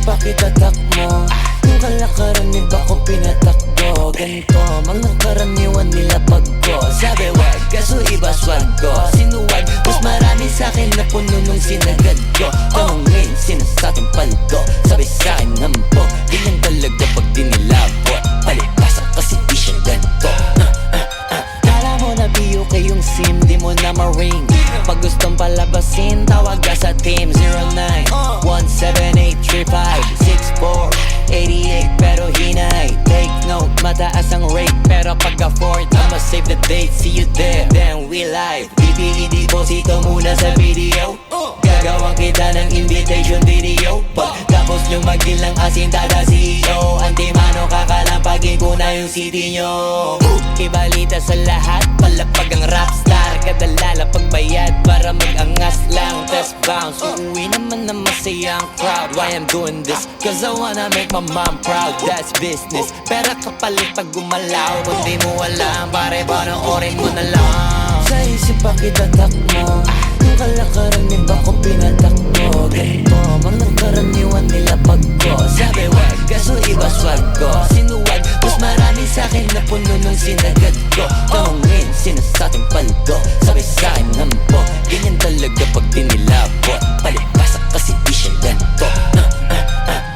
pakitatak mo. Yung kalakaran ni ba ko pinatakbo. Ganito, mga karaniwan nila pagko. Sabi wag, kaso iba swag ko. Sinuwag, mas marami sa'kin na puno nung sinagad ko. Tanungin, sinasabing paldo. Sabi sa'kin hambog, ganyan talaga pag dinilabot. Palibasa kasi di siya ganito. Kala mo na BUK yung sim, di mo na ma-ring. Pag gustong palabasin, tawag ka sa team 09-178-35-64-88. Pero hinay, take note, mataas ang rate. Pero pag afford, I'ma save the date. See you there, then we live. Deposito muna sa video. Gagawang kita ng invitation video. Pagkapos nyo magilang asin tada CEO. Antimano kakalampagin ko na yung CD nyo. Ibalita sa lahat, palapag ang rapstar. Kadalala pagbayad para mag-angas lang. Test bounce, uuwi naman na masayang crowd. Why I'm doing this? Cause I wanna make my mom proud. That's business. Pera kapalit pag gumalaw. Kung di mo alam, pare panoorin mo na lang. Sa isip pakitatak mo. Yung kalakaran ni ba ko pinatakbo. Ganito, mga karaniwan nila pagko. Sabi wag, kaso iba swag ko. Sinuwag, mas marami sa'kin na puno nung sinagad ko. Tanungin, sinasabing paldo. Sabi sa'kin hambog, ganyan talaga pag dinilabot. Palibasa kasi di siya ganito.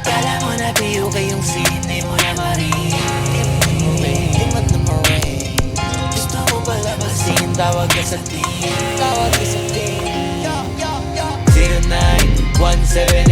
Kala mo na BUK yung scene, di mo na ma-ring. Di mo na ma-ring. Gusto mo palabasin, tawag ka sa team. Tawag ka sa team 09-17